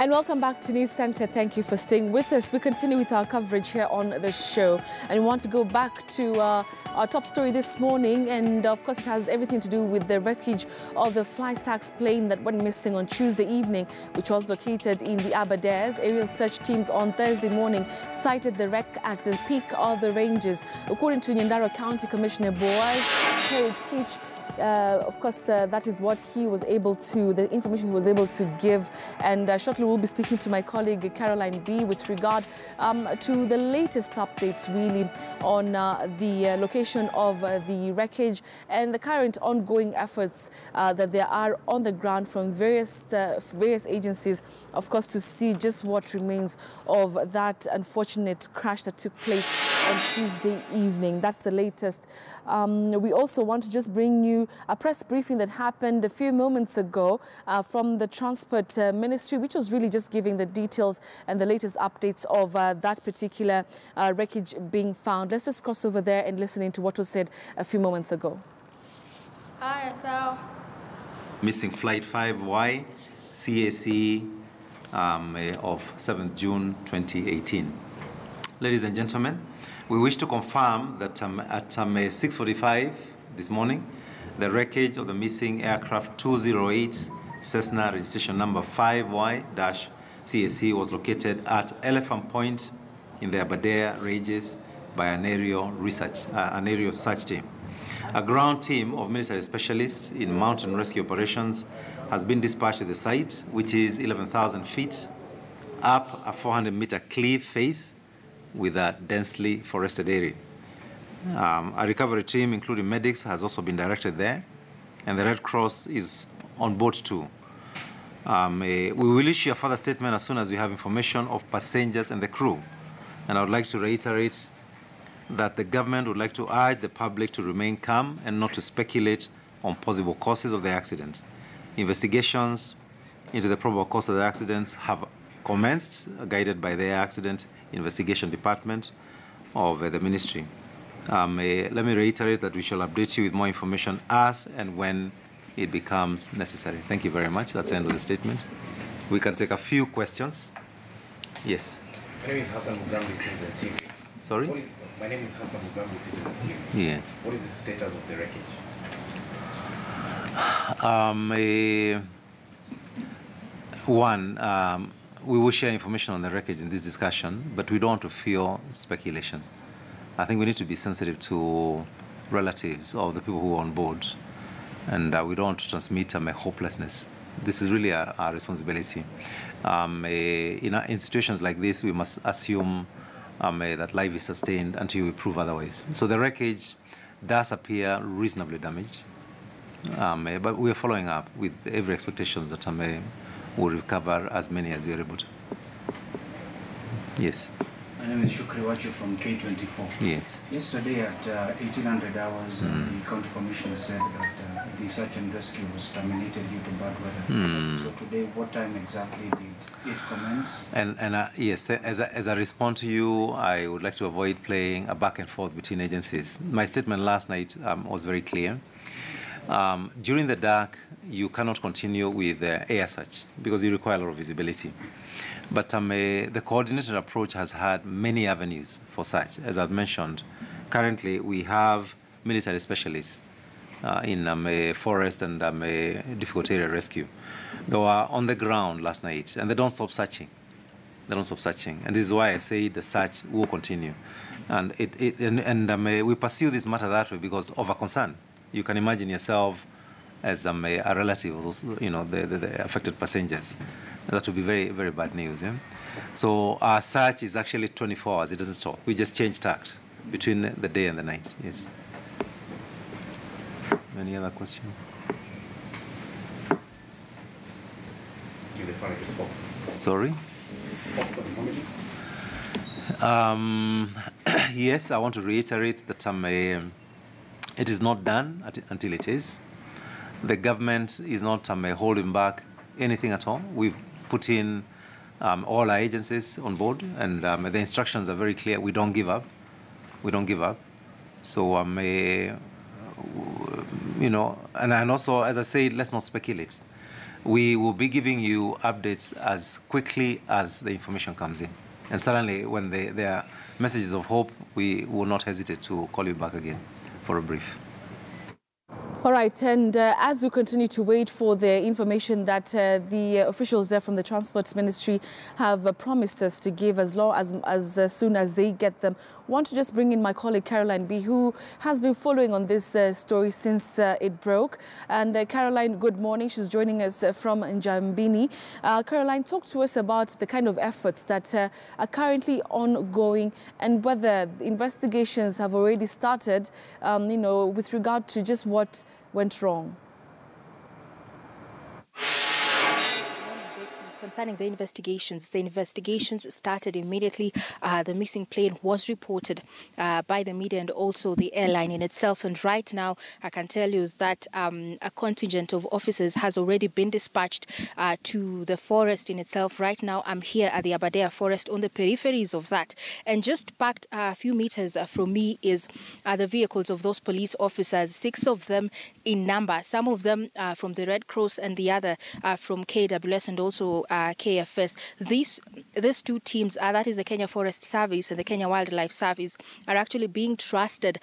And welcome back to News Center. Thank you for staying with us. We continue with our coverage here on the show. And we want to go back to our top story this morning. And of course, it has everything to do with the wreckage of the SAX plane that went missing on Tuesday evening, which was located in the Aberdares. Aerial search teams on Thursday morning cited the wreck at the peak of the ranges. According to Nyandarua County Commissioner Boaz Heritage, of course, that is what he was able to, the information he was able to give. And shortly we'll be speaking to my colleague Caroline B with regard to the latest updates really on the location of the wreckage and the current ongoing efforts that there are on the ground from various agencies, of course, to see just what remains of that unfortunate crash that took place on Tuesday evening. That's the latest. We also want to just bring you a press briefing that happened a few moments ago from the Transport Ministry, which was really just giving the details and the latest updates of that particular wreckage being found. Let's just cross over there and listen into what was said a few moments ago. Hi, so missing flight 5Y CAC of 7th June 2018. Ladies and gentlemen, we wish to confirm that at 6:45 this morning, the wreckage of the missing aircraft 208 Cessna registration number 5Y-CAC was located at Elephant Point in the Aberdare Ranges by an aerial search team. A ground team of military specialists in mountain rescue operations has been dispatched to the site, which is 11,000 feet up a 400-meter cliff face with a densely forested area. A recovery team, including medics, has also been directed there, and the Red Cross is on board too. We will issue a further statement as soon as we have information of passengers and the crew. And I would like to reiterate that the government would like to urge the public to remain calm and not to speculate on possible causes of the accident. Investigations into the probable cause of the accidents have commenced, guided by the Accident Investigation Department of the Ministry. Let me reiterate that we shall update you with more information as and when it becomes necessary. Thank you very much. That's the end of the statement. We can take a few questions. Yes. My name is Hassan Mugambi, Citizen TV. Sorry? My name is Hassan Mugambi, Citizen TV. Yes. What is the status of the wreckage? We will share information on the wreckage in this discussion, but we don't want to fuel speculation. I think we need to be sensitive to relatives of the people who are on board, and we don't want to transmit hopelessness. This is really our responsibility. In situations like this, we must assume that life is sustained until we prove otherwise. So the wreckage does appear reasonably damaged, but we are following up with every expectation that will recover as many as we are able to. Yes. My name is Shukri Wachu from K24. Yes. Yesterday at 1800 hours, the County Commissioner said that the search and rescue was terminated due to bad weather. So today, what time exactly did it commence? And yes, as I respond to you, I would like to avoid playing a back and forth between agencies. My statement last night was very clear. During the dark, you cannot continue with air search because you require a lot of visibility. But the coordinated approach has had many avenues for search. As I've mentioned, currently we have military specialists in forest and difficult area rescue. They were on the ground last night, and they don't stop searching. They don't stop searching, and this is why I say the search will continue. And we pursue this matter that way because of a concern. You can imagine yourself as a relative of those, the affected passengers. That would be very, very bad news. Yeah? So our search is actually 24 hours. It doesn't stop. We just change tact between the day and the night. Yes. Any other question? Give the phone a spot. Sorry? Yes, I want to reiterate that it is not done until it is. The government is not holding back anything at all. We've put in all our agencies on board, and the instructions are very clear. We don't give up. We don't give up. So, and also, as I said, let's not speculate. We will be giving you updates as quickly as the information comes in. And certainly when there are messages of hope, we will not hesitate to call you back again for a brief. All right, and as we continue to wait for the information that the officials there from the Transport Ministry have promised us to give as soon as they get them, I want to just bring in my colleague Caroline B, who has been following on this story since it broke. And Caroline, good morning. She's joining us from Njambini. Caroline, talk to us about the kind of efforts that are currently ongoing and whether the investigations have already started, with regard to just what went wrong. Concerning the investigations started immediately. The missing plane was reported by the media and also the airline in itself. And right now, I can tell you that a contingent of officers has already been dispatched to the forest in itself. Right now, I'm here at the Aberdare forest on the peripheries of that. And just parked a few meters from me is the vehicles of those police officers, 6 of them in number, some of them from the Red Cross and the other from KWS and also KFS. These two teams, that is the Kenya Forest Service and the Kenya Wildlife Service, are actually being trusted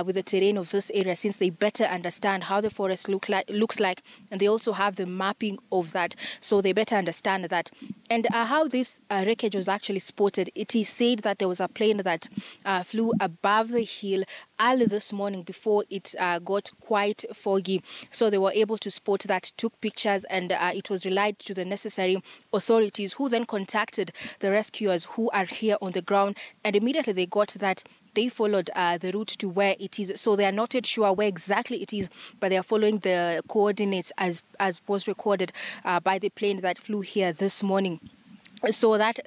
with the terrain of this area since they better understand how the forest looks like, and they also have the mapping of that, so they better understand that. And how this wreckage was actually spotted, it is said that there was a plane that flew above the hill early this morning before it got quite foggy. So they were able to spot that, took pictures, and it was relayed to the necessary authorities, who then contacted the rescuers who are here on the ground, and immediately they got that. They followed the route to where it is. So they are not yet sure where exactly it is, but they are following the coordinates as was recorded by the plane that flew here this morning. So that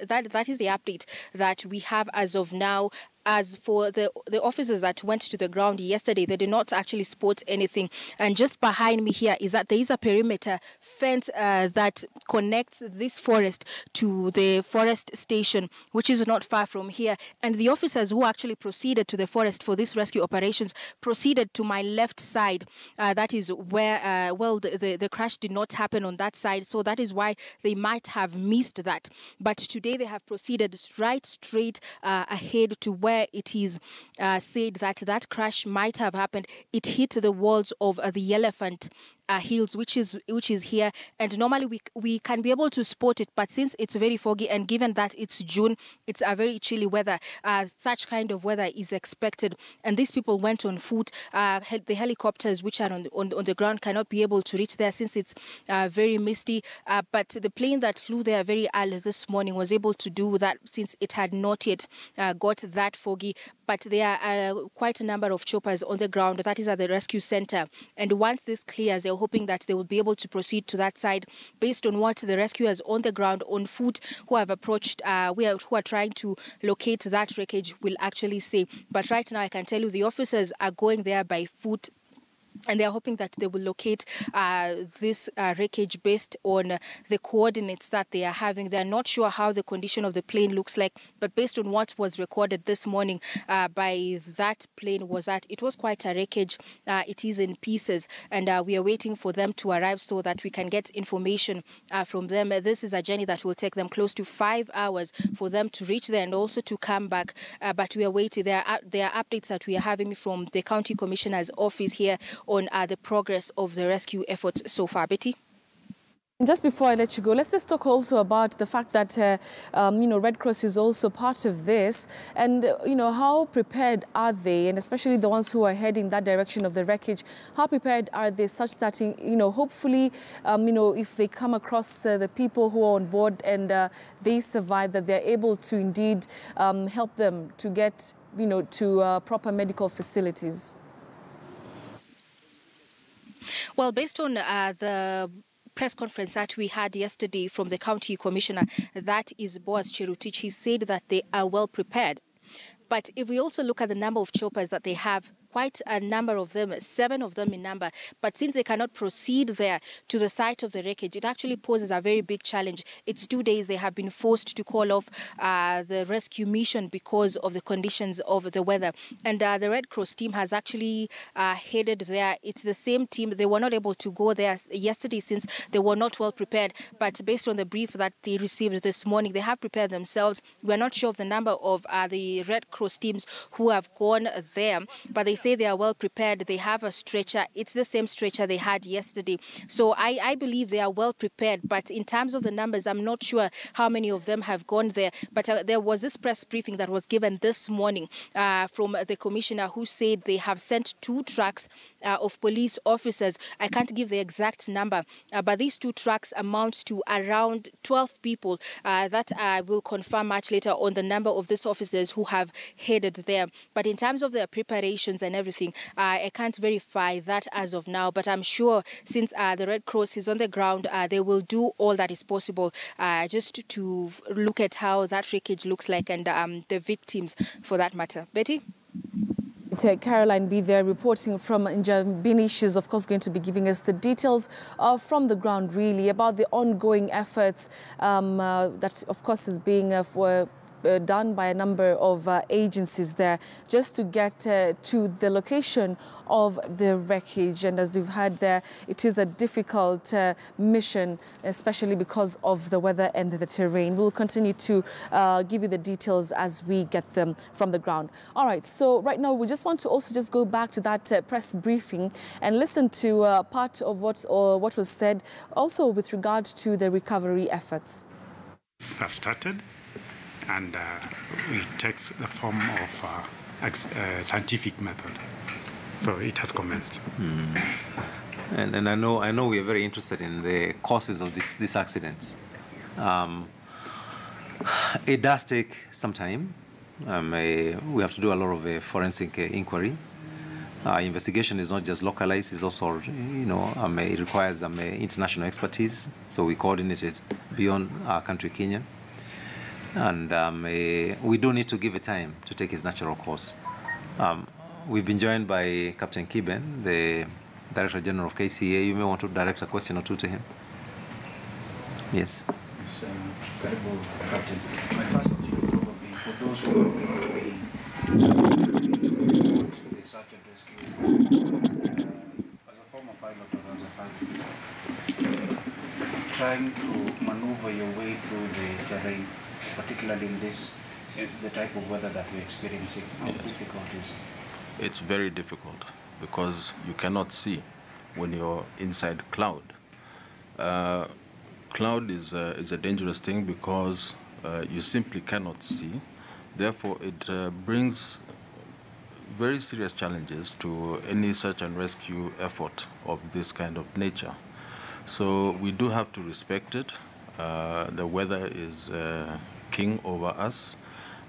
is the update that we have as of now. As for the officers that went to the ground yesterday, they did not actually spot anything. And just behind me here is that there is a perimeter fence that connects this forest to the forest station, which is not far from here. And the officers who actually proceeded to the forest for these rescue operations proceeded to my left side. That is where, the crash did not happen on that side. So that is why they might have missed that. But today they have proceeded right straight ahead to where it is said that crash might have happened. It hit the walls of the Elephant Hills, which is here, and normally we can be able to spot it, but since it's very foggy and given that it's June, it's a very chilly weather, such kind of weather is expected, and these people went on foot. The helicopters which are on the ground cannot be able to reach there since it's very misty, but the plane that flew there very early this morning was able to do that since it had not yet got that foggy. But there are quite a number of choppers on the ground, that is at the rescue center, and once this clears, they're hoping that they will be able to proceed to that side based on what the rescuers on the ground on foot who have approached, who are trying to locate that wreckage will actually say. But right now I can tell you the officers are going there by foot, and they are hoping that they will locate this wreckage based on the coordinates that they are having. They are not sure how the condition of the plane looks like, but based on what was recorded this morning by that plane was that it was quite a wreckage. It is in pieces, and we are waiting for them to arrive so that we can get information from them. This is a journey that will take them close to 5 hours for them to reach there and also to come back. But we are waiting. There are updates that we are having from the County Commissioner's office here on the progress of the rescue efforts so far. Betty? Just before I let you go, let's just talk also about the fact that, Red Cross is also part of this. And, how prepared are they, and especially the ones who are heading that direction of the wreckage, how prepared are they such that, hopefully, if they come across the people who are on board and they survive, that they're able to indeed help them to get, to proper medical facilities? Well, based on the press conference that we had yesterday from the county commissioner, that is Boaz Cherutich, he said that they are well prepared. But if we also look at the number of choppers that they have quite a number of them, 7 of them in number. But since they cannot proceed there to the site of the wreckage, it actually poses a very big challenge. It's 2 days they have been forced to call off the rescue mission because of the conditions of the weather. And the Red Cross team has actually headed there. It's the same team. They were not able to go there yesterday since they were not well prepared. But based on the brief that they received this morning, they have prepared themselves. We're not sure of the number of the Red Cross teams who have gone there, but they say they are well prepared. They have a stretcher. It's the same stretcher they had yesterday. So I believe they are well prepared. But in terms of the numbers, I'm not sure how many of them have gone there. But there was this press briefing that was given this morning from the commissioner, who said they have sent 2 trucks of police officers. I can't give the exact number, but these 2 trucks amount to around 12 people. That I will confirm much later on the number of these officers who have headed there. But in terms of their preparations and everything, I can't verify that as of now. But I'm sure since the Red Cross is on the ground, they will do all that is possible just to look at how that wreckage looks like and the victims for that matter. Betty? Caroline B there reporting from Njambini. She's of course going to be giving us the details from the ground really about the ongoing efforts that of course is being done by a number of agencies there just to get to the location of the wreckage. And as you've heard there, it is a difficult mission, especially because of the weather and the terrain. We'll continue to give you the details as we get them from the ground. All right, so right now we just want to also just go back to that press briefing and listen to part of what was said also with regard to the recovery efforts. Have started. And it takes the form of scientific method. So it has commenced. And I know we are very interested in the causes of these accidents. It does take some time. We have to do a lot of forensic inquiry. Investigation is not just localized; it's also, it requires international expertise. So we coordinate it beyond our country, Kenya. And we do need to give it time to take its natural course. We've been joined by Captain Kiben, the Director General of KCA. You may want to direct a question or two to him. Yes. Yes, incredible, Captain. My first question will be for those who are going to be the search and rescue as a former pilot or as a pilot, trying to maneuver your way through the terrain, particularly in the type of weather that we're experiencing. How difficult is it? It's very difficult because you cannot see when you're inside cloud. Cloud is a dangerous thing because you simply cannot see. Therefore, it brings very serious challenges to any search and rescue effort of this kind of nature. So we do have to respect it. The weather is king over us,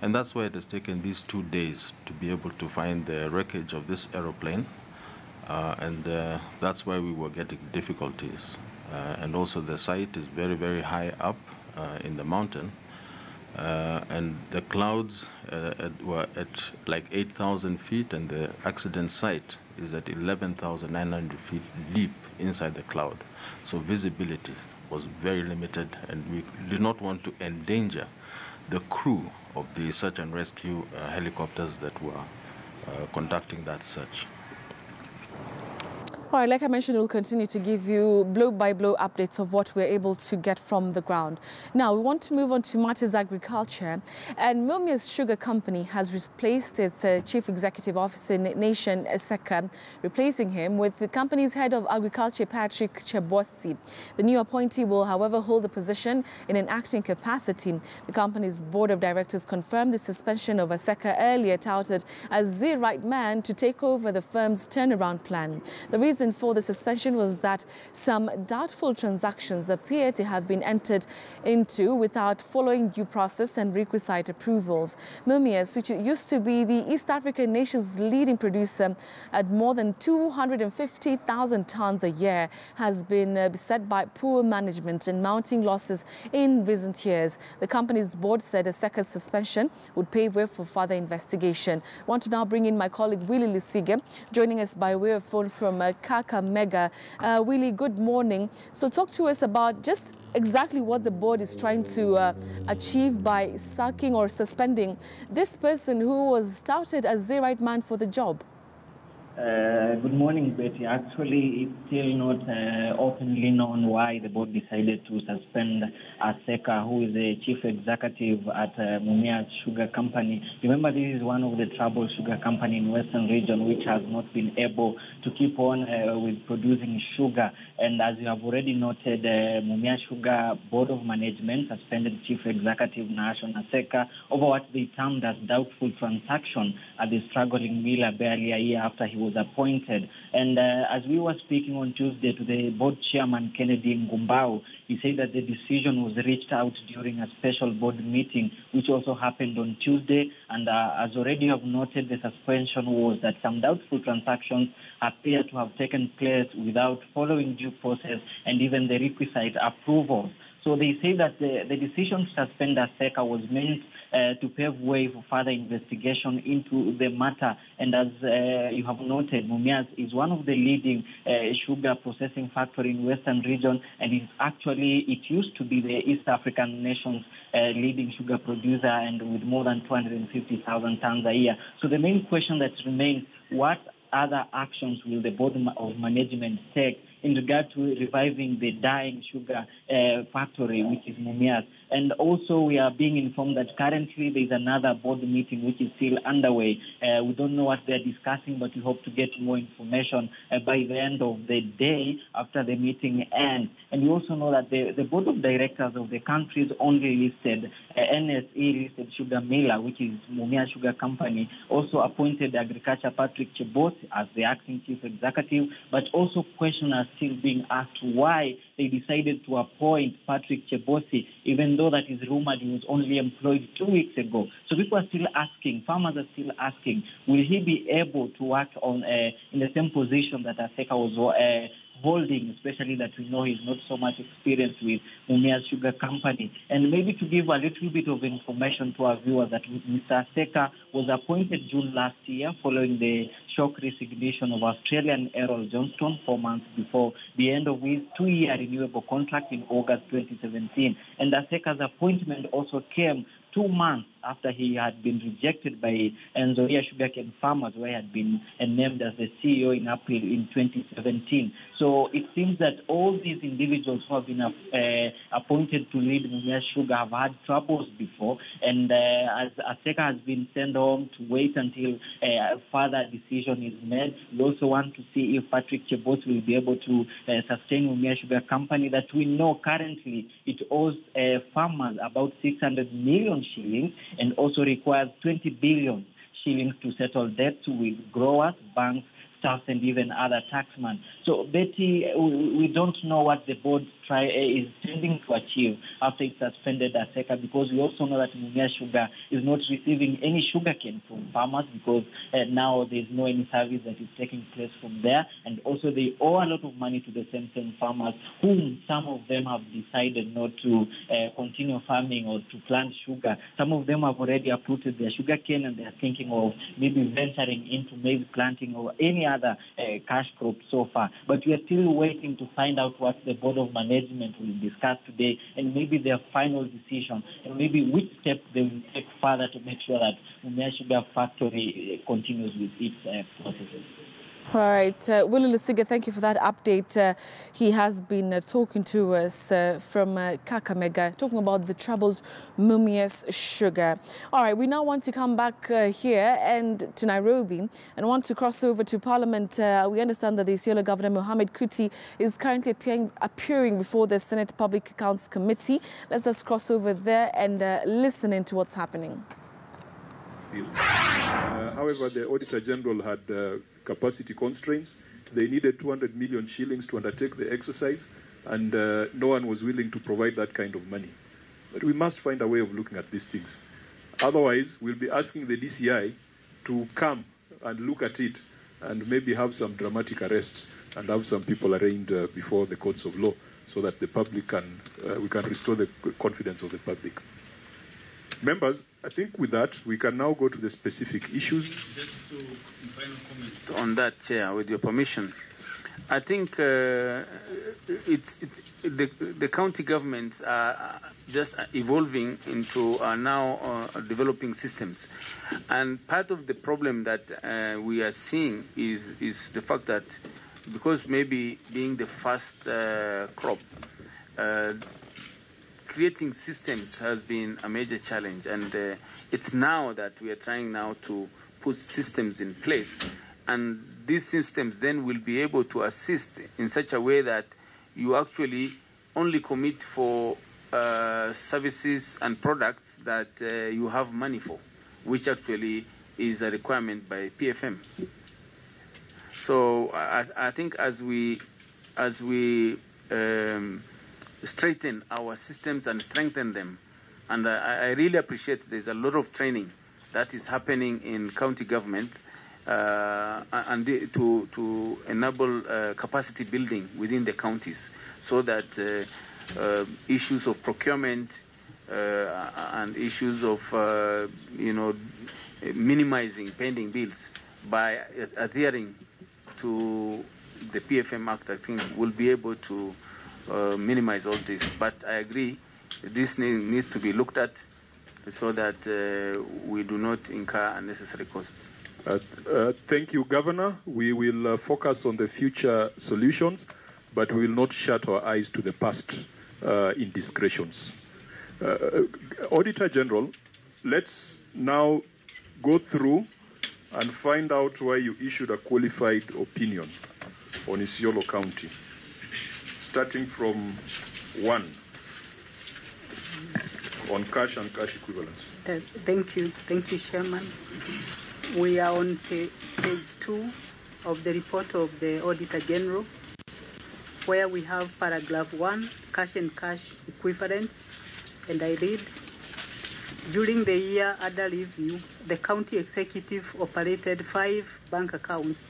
and that's why it has taken these 2 days to be able to find the wreckage of this aeroplane, and that's why we were getting difficulties. And also the site is very, very high up in the mountain, and the clouds were at like 8,000 feet, and the accident site is at 11,900 feet deep inside the cloud. So visibility was very limited, and we did not want to endanger the crew of the search and rescue helicopters that were conducting that search. All right, like I mentioned, we'll continue to give you blow-by-blow updates of what we're able to get from the ground. Now, we want to move on to matters agriculture. And Mumias Sugar Company has replaced its Chief Executive Officer, Nation Seka, replacing him with the company's head of agriculture, Patrick Chebosi. The new appointee will, however, hold the position in an acting capacity. The company's board of directors confirmed the suspension of Seka, earlier touted as the right man to take over the firm's turnaround plan. The reason reason for the suspension was that some doubtful transactions appear to have been entered into without following due process and requisite approvals. Mumias, which used to be the East African nation's leading producer at more than 250,000 tons a year, has been beset by poor management and mounting losses in recent years. The company's board said a second suspension would pave way for further investigation. I want to now bring in my colleague Willie Lisige, joining us by way of phone from Kakamega. Willie, good morning. So talk to us about just exactly what the board is trying to achieve by sacking or suspending this person who was touted as the right man for the job. Good morning, Betty. Actually, it's still not openly known why the board decided to suspend Aseka, who is the chief executive at Mumias Sugar Company. Remember, this is one of the troubled sugar company in Western region which has not been able to keep on with producing sugar. And as you have already noted, Mumias Sugar Board of Management suspended Chief Executive Nation Aseka over what they termed as doubtful transaction at the struggling miller barely a year after he was appointed. And as we were speaking on Tuesday to the board chairman, Kennedy Ngumbao, he said that the decision was reached out during a special board meeting, which also happened on Tuesday. And as already have noted, the suspension was that some doubtful transactions appear to have taken place without following due process and even the requisite approvals. So they say that the decision to suspend Aseka was meant to pave way for further investigation into the matter. And as you have noted, Mumias is one of the leading sugar processing factory in Western region, and it used to be the East African nation's leading sugar producer, and with more than 250,000 tons a year. So the main question that remains, what other actions will the board of management take in regard to reviving the dying sugar factory, which is Mumias? And also, we are being informed that currently there is another board meeting which is still underway. We don't know what they're discussing, but we hope to get more information by the end of the day after the meeting ends. And we also know that the board of directors of the country's only listed NSE-listed sugar miller, which is Mumias Sugar Company, also appointed Agriculture Patrick Chebosi as the acting chief executive, but also questions are still being asked why they decided to appoint Patrick Chebosi, even though that is rumored he was only employed 2 weeks ago. So people are still asking, farmers are still asking, will he be able to work on in the same position that Aseka was holding, especially that we know he's not so much experienced with Mumias Sugar Company. And maybe to give a little bit of information to our viewers, that Mr. Aseka was appointed June last year following the shock resignation of Australian Errol Johnston 4 months before the end of his 2-year renewable contract in August 2017. And Aseka's appointment also came 2 months after he had been rejected by Nzoia Sugarcane Farmers, where he had been named as the CEO in April in 2017. So it seems that all these individuals who have been appointed to lead Mumias Sugar have had troubles before, and as Aseka has been sent home to wait until a further decision is made. We also want to see if Patrick Chebosi will be able to sustain Mumias Sugar Company that we know currently it owes farmers about 600 million shillings, and also requires 20 billion shillings to settle debts with growers, banks, staff, and even other taxmen. So, Betty, we don't know what the board is tending to achieve after it suspended Aseka, because we also know that Mumias Sugar is not receiving any sugarcane from farmers, because now there's no any service that is taking place from there, and also they owe a lot of money to the same farmers, whom some of them have decided not to continue farming or to plant sugar. Some of them have already uprooted their sugarcane, and they are thinking of maybe venturing into maize planting or any other cash crop so far. But we are still waiting to find out what the board of management will discuss today, and maybe their final decision, and maybe which steps they will take further to make sure that Mumias Sugar Factory continues with its processes. All right, Willie Lisige, thank you for that update. He has been talking to us from Kakamega, talking about the troubled Mumias Sugar. All right, we now want to come back here and to Nairobi and want to cross over to Parliament. We understand that the Isiolo Governor, Mohamed Kuti, is currently appearing before the Senate Public Accounts Committee. Let's just cross over there and listen into what's happening. However, the Auditor General had capacity constraints, they needed 200 million shillings to undertake the exercise, and no one was willing to provide that kind of money. But we must find a way of looking at these things. Otherwise, we'll be asking the DCI to come and look at it and maybe have some dramatic arrests and have some people arraigned before the courts of law so that the public can, we can restore the confidence of the public. Members, I think with that, we can now go to the specific issues. Just to final comment on that, Chair, with your permission. I think the county governments are just evolving into now developing systems. And part of the problem that we are seeing is the fact that because maybe being the first crop, creating systems has been a major challenge. And it's now that we are trying now to put systems in place. And these systems then will be able to assist in such a way that you actually only commit for services and products that you have money for, which actually is a requirement by PFM. So I think as we straighten our systems and strengthen them, and I really appreciate there's a lot of training that is happening in county governments and to enable capacity building within the counties, so that issues of procurement and issues of minimizing pending bills by adhering to the PFM Act, I think will be able to minimize all this. But I agree, this needs to be looked at so that we do not incur unnecessary costs. Thank you, Governor. We will focus on the future solutions, but we will not shut our eyes to the past indiscretions. Auditor General, let's now go through and find out why you issued a qualified opinion on Isiolo County, starting from 1 on cash and cash equivalents. Thank you, Chairman. We are on page 2 of the report of the Auditor General, where we have paragraph 1, cash and cash equivalent, and I read, during the year under review, the county executive operated 5 bank accounts,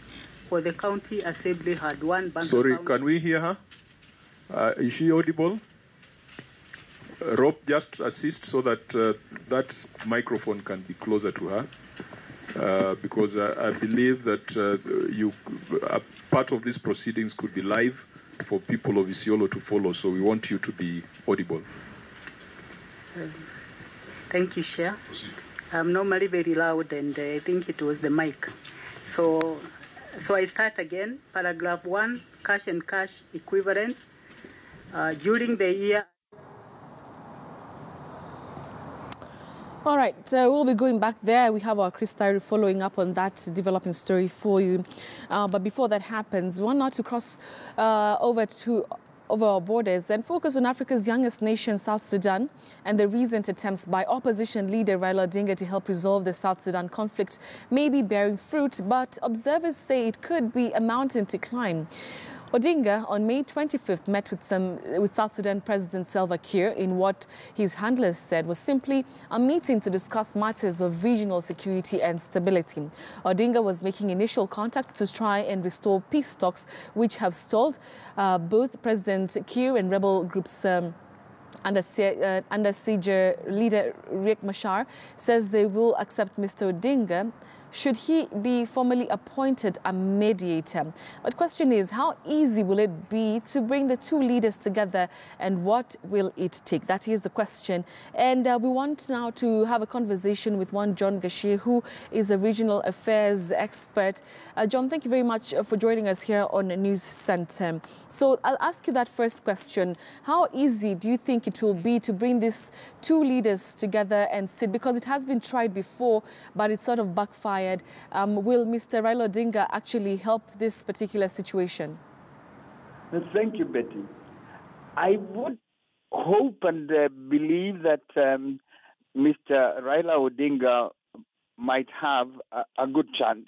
for the county assembly had 1 bank account. Sorry, can we hear her? Is she audible? Rob, just assist so that that microphone can be closer to her, because I believe that part of these proceedings could be live for people of Isiolo to follow, so we want you to be audible. Thank you, Chair. I'm normally very loud, and I think it was the mic. So I start again. Paragraph 1, cash and cash equivalents. During the year. All right, we'll be going back there. We have our Chris Tyree following up on that developing story for you. But before that happens, we want now to cross over our borders and focus on Africa's youngest nation, South Sudan, and the recent attempts by opposition leader Raila Odinga to help resolve the South Sudan conflict may be bearing fruit, but observers say it could be a mountain to climb. Odinga on May 25th met with South Sudan President Salva Kiir in what his handlers said was simply a meeting to discuss matters of regional security and stability. Odinga was making initial contacts to try and restore peace talks, which have stalled. Both President Kiir and rebel groups under siege leader Riek Machar says they will accept Mr. Odinga should he be formally appointed a mediator. But the question is, how easy will it be to bring the two leaders together, and what will it take? That is the question. And we want now to have a conversation with one John Gashie, who is a regional affairs expert. John, thank you very much for joining us here on News Center. So I'll ask you that first question. How easy do you think it will be to bring these two leaders together and sit? Because it has been tried before, but it sort of backfired. Will Mr. Raila Odinga actually help this particular situation? Thank you, Betty. I would hope and believe that Mr. Raila Odinga might have a good chance.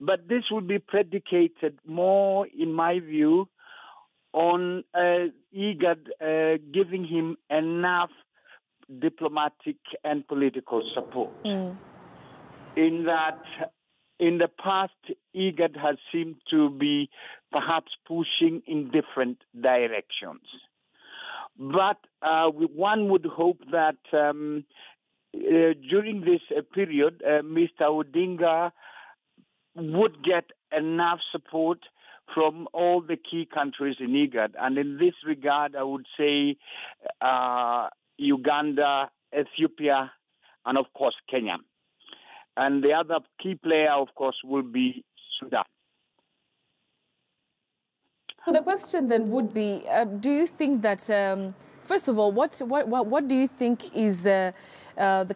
But this would be predicated more, in my view, on IGAD giving him enough diplomatic and political support. In that, in the past, IGAD has seemed to be perhaps pushing in different directions. But one would hope that during this period, Mr. Odinga would get enough support from all the key countries in IGAD. And in this regard, I would say Uganda, Ethiopia, and of course, Kenya. And the other key player, of course, will be Sudan. So the question then would be, do you think that, first of all, what do you think is the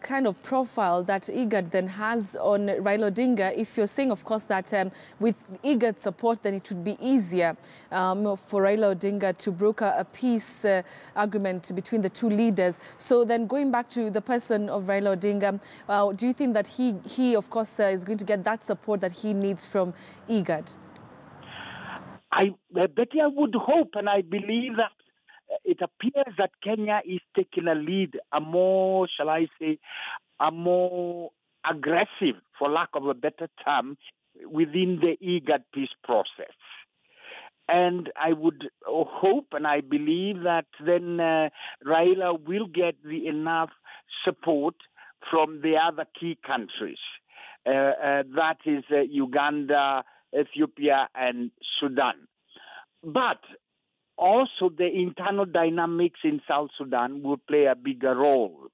kind of profile that IGAD then has on Raila Odinga? If you're saying, of course, that with IGAD support, then it would be easier for Raila Odinga to broker a peace agreement between the two leaders. So then going back to the person of Raila Odinga, do you think that he of course, is going to get that support that he needs from IGAD? Betty, I would hope, and I believe that it appears that Kenya is taking a lead, a more, shall I say, a more aggressive, for lack of a better term, within the IGAD peace process. And I would hope and I believe that then Raila will get enough support from the other key countries. That is Uganda, Ethiopia, and Sudan. But also the internal dynamics in South Sudan will play a bigger role.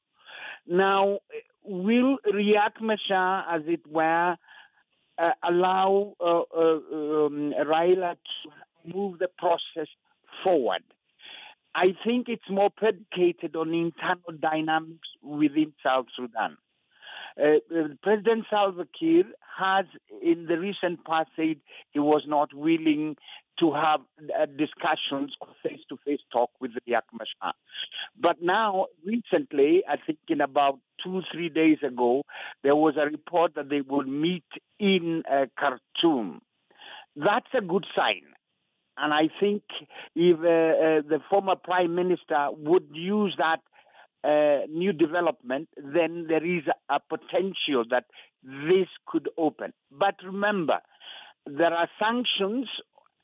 Now, will Riek Machar, as it were, allow Raila to move the process forward? I think it's more predicated on internal dynamics within South Sudan. President Salva Kiir has, in the recent past, said he was not willing to have discussions or face-to-face talk with Riek Machar. But now, recently, I think in about 2-3 days ago, there was a report that they would meet in Khartoum. That's a good sign. And I think if the former Prime Minister would use that new development, then there is a potential that this could open. But remember, there are sanctions,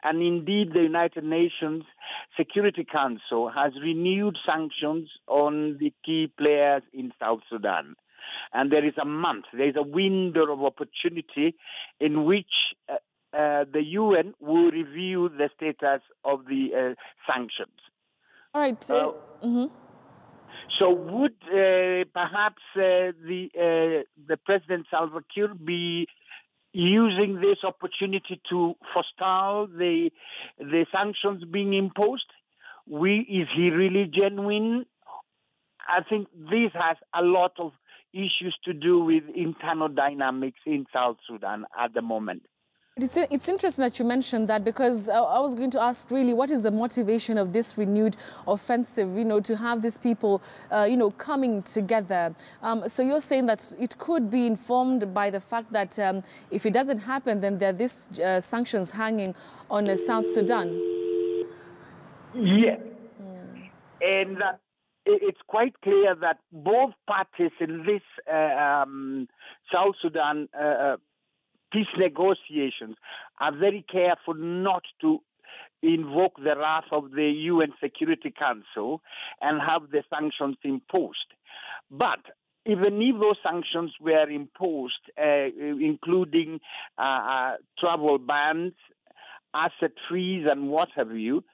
and indeed the United Nations Security Council has renewed sanctions on the key players in South Sudan. And there is a month, there is a window of opportunity in which the UN will review the status of the sanctions. All right. So would perhaps the President Salva Kiir be using this opportunity to forestall the sanctions being imposed? Is he really genuine? I think this has a lot of issues to do with internal dynamics in South Sudan at the moment. It's interesting that you mentioned that, because I was going to ask really what is the motivation of this renewed offensive, to have these people, coming together. So you're saying that it could be informed by the fact that if it doesn't happen, then there are these sanctions hanging on South Sudan. Yes. And it's quite clear that both parties in this South Sudan peace negotiations are very careful not to invoke the wrath of the UN Security Council and have the sanctions imposed. But even if those sanctions were imposed, including travel bans, asset freeze, and what have you,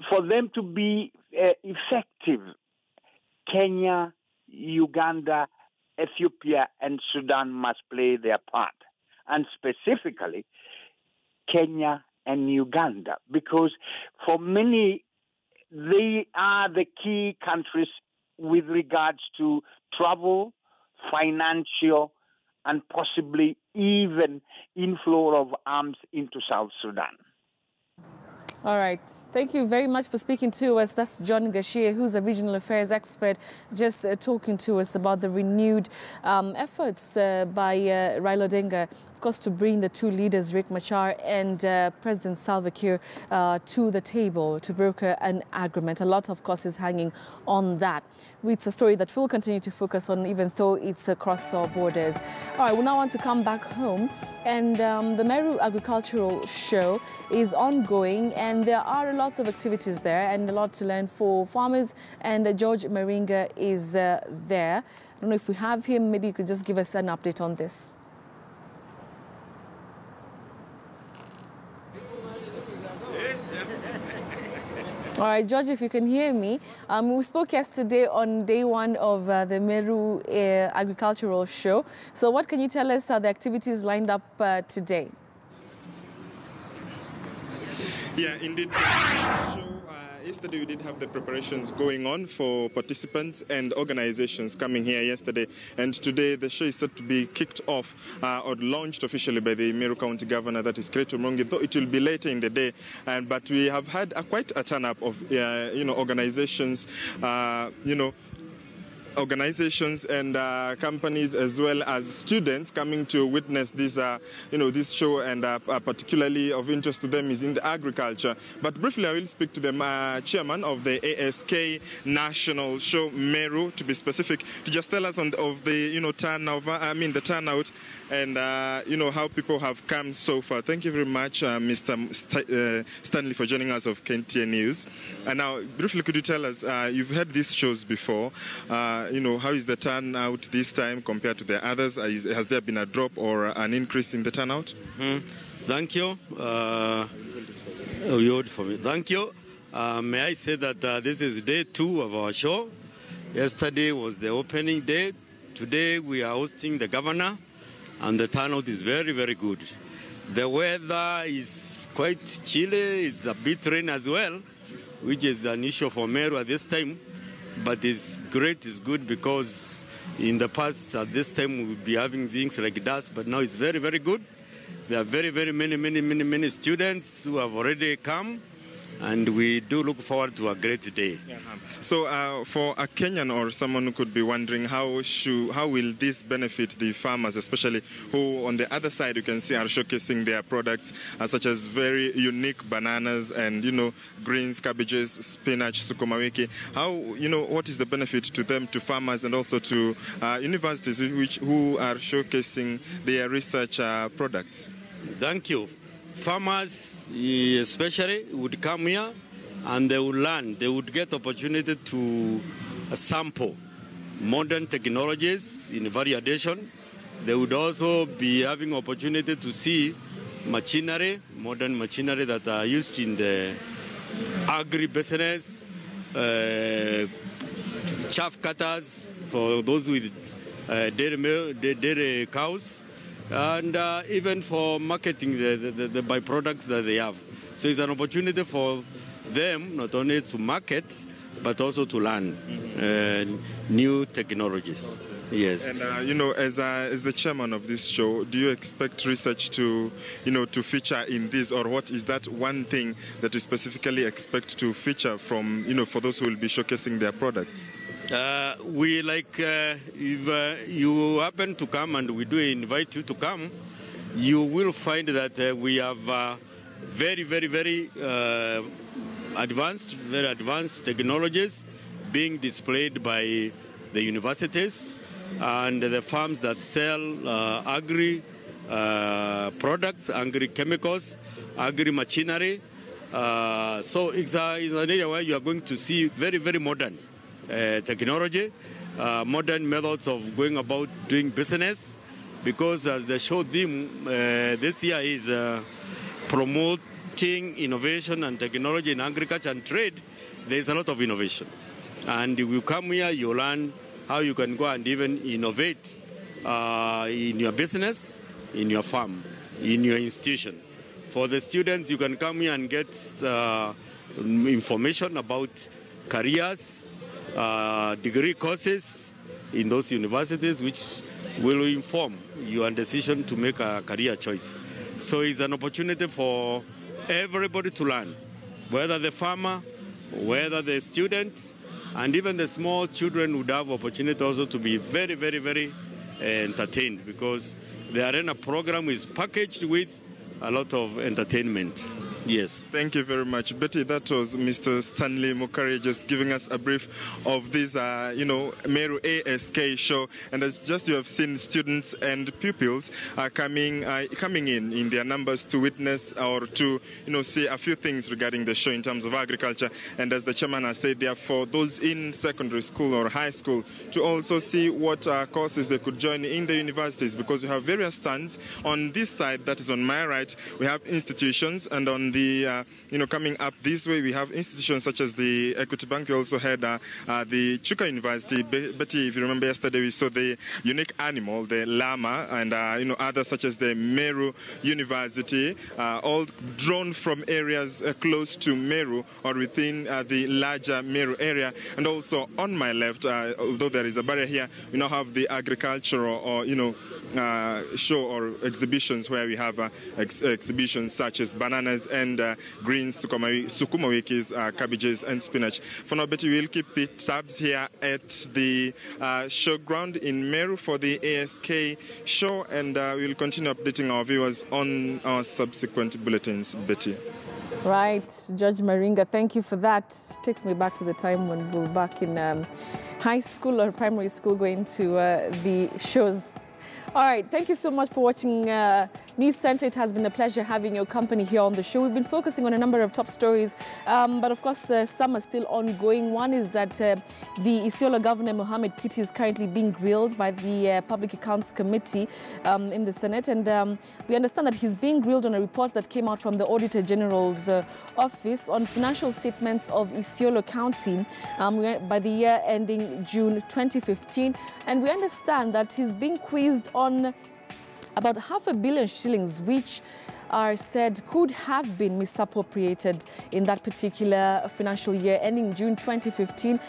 for them to be effective, Kenya, Uganda, Ethiopia, and Sudan must play their part. And specifically Kenya and Uganda, because for many, they are the key countries with regards to travel, financial, and possibly even inflow of arms into South Sudan. All right. Thank you very much for speaking to us. That's John Gashie, who's a regional affairs expert, just talking to us about the renewed efforts by Raila Odinga, of course, to bring the two leaders, Riek Machar and President Salva Kiir, to the table to broker an agreement. A lot, of course, is hanging on that. It's a story that we'll continue to focus on, even though it's across our borders. All right, we now want to come back home. And the Meru Agricultural Show is ongoing, and there are lots of activities there and a lot to learn for farmers. And George Maringa is there. I don't know if we have him. Maybe you could just give us an update on this. All right, George, if you can hear me. We spoke yesterday on day one of the Meru Agricultural Show. So what can you tell us are the activities lined up today? Yeah, indeed. Yesterday we did have the preparations going on for participants and organizations coming here yesterday, and today the show is set to be kicked off or launched officially by the Meru County Governor, that is Kretu Mrongi, though it will be later in the day. But we have had quite a turn-up of organizations, organizations and companies, as well as students coming to witness this, this show, and particularly of interest to them is in the agriculture. But briefly, I will speak to the chairman of the ASK National Show, Meru, to be specific, to just tell us of the the turnout, and how people have come so far. Thank you very much, Mr. Stanley, for joining us of KNTN News. And now, briefly, could you tell us, you've had these shows before. How is the turnout this time compared to the others? Has there been a drop or an increase in the turnout? Thank you. Thank you. May I say that this is day 2 of our show. Yesterday was the opening day. Today we are hosting the governor, and the turnout is very, very good. The weather is quite chilly. It's a bit rain as well, which is an issue for Meru at this time. But it's great, it's good, because in the past, at this time, we would be having things like dust, but now it's very, very good. There are very, very many students who have already come, and we do look forward to a great day. So for a Kenyan or someone who could be wondering, how will this benefit the farmers, especially who on the other side you can see are showcasing their products, such as very unique bananas and greens, cabbages, spinach, sukuma wiki. What is the benefit to them, to farmers, and also to universities who are showcasing their research products? Thank you. Farmers especially would come here and they would learn. They would get opportunity to sample modern technologies in variation. They would also be having opportunity to see machinery, modern machinery that are used in the agri-business, chaff cutters for those with dairy cows, and even for marketing the byproducts that they have. So it's an opportunity for them not only to market, but also to learn new technologies. Yes. And as the chairman of this show, do you expect research to feature in this, or what is that one thing that you specifically expect to feature from for those who will be showcasing their products? If you happen to come, and we do invite you to come, you will find that we have very advanced technologies being displayed by the universities and the farms that sell agri products, agri chemicals, agri machinery. So it's an area where you are going to see very modern technology, modern methods of going about doing business, because as the show theme this year is promoting innovation and technology in agriculture and trade. There is a lot of innovation, and you come here, you learn how you can go and even innovate in your business, in your farm, in your institution. For the students, you can come here and get information about careers, degree courses in those universities, which will inform your decision to make a career choice. So it's an opportunity for everybody to learn. whether the farmer, whether the students, and even the small children would have opportunity also to be very, very, very entertained, because the arena program is packaged with a lot of entertainment. Yes. Thank you very much, Betty. That was Mr. Stanley Mukari just giving us a brief of this, Meru ASK show. And as just you have seen, students and pupils are coming in their numbers to witness or to, see a few things regarding the show in terms of agriculture. And as the chairman has said, therefore, those in secondary school or high school to also see what courses they could join in the universities, because we have various stands. On this side, that is on my right, we have institutions, and on the, coming up this way, we have institutions such as the Equity Bank. We also had the Chuka University. Betty, if you remember yesterday, we saw the unique animal, the llama, and, others such as the Meru University, all drawn from areas close to Meru or within the larger Meru area. And also on my left, although there is a barrier here, we now have the agricultural or, show or exhibitions where we have exhibitions such as bananas and greens, sukuma wikis, cabbages and spinach. For now, Betty, we'll keep the tabs here at the showground in Meru for the ASK show, and we'll continue updating our viewers on our subsequent bulletins. Betty. Right, Judge Maringa, thank you for that. Takes me back to the time when we were back in high school or primary school going to the shows. All right, thank you so much for watching News Center. It has been a pleasure having your company here on the show. We've been focusing on a number of top stories, but of course some are still ongoing. One is that the Isiolo Governor Mohamed Kiti is currently being grilled by the Public Accounts Committee in the Senate, and we understand that he's being grilled on a report that came out from the Auditor General's office on financial statements of Isiolo County by the year ending June 2015, and we understand that he's being quizzed on about £500 million shillings, which are said could have been misappropriated in that particular financial year ending June 2015.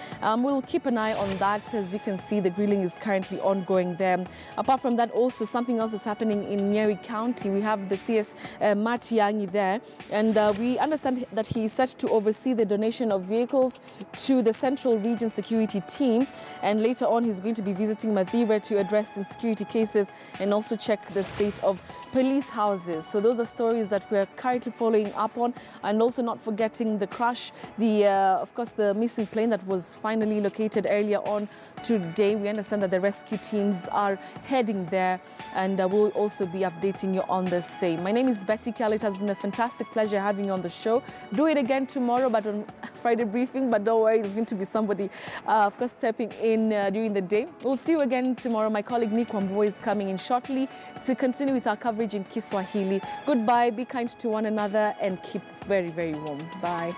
We'll keep an eye on that. As you can see, the grilling is currently ongoing there. Apart from that, also something else is happening in Nyeri County. We have the CS Matiangi there, and we understand that he is set to oversee the donation of vehicles to the Central Region security teams, and later on he's going to be visiting Mathira to address insecurity cases and also check the state of police houses. So those are stories that we're currently following up on, and also not forgetting the crash, of course, the missing plane that was finally located earlier on today. We understand that the rescue teams are heading there, and we'll also be updating you on the same. My name is Betty Kelly. It has been a fantastic pleasure having you on the show. Do it again tomorrow, but on Friday briefing, but don't worry, there's going to be somebody, of course, stepping in during the day. We'll see you again tomorrow. My colleague Nick Wambo is coming in shortly to continue with our coverage in Kiswahili. Goodbye, be kind to one another, and keep very, very warm. Bye.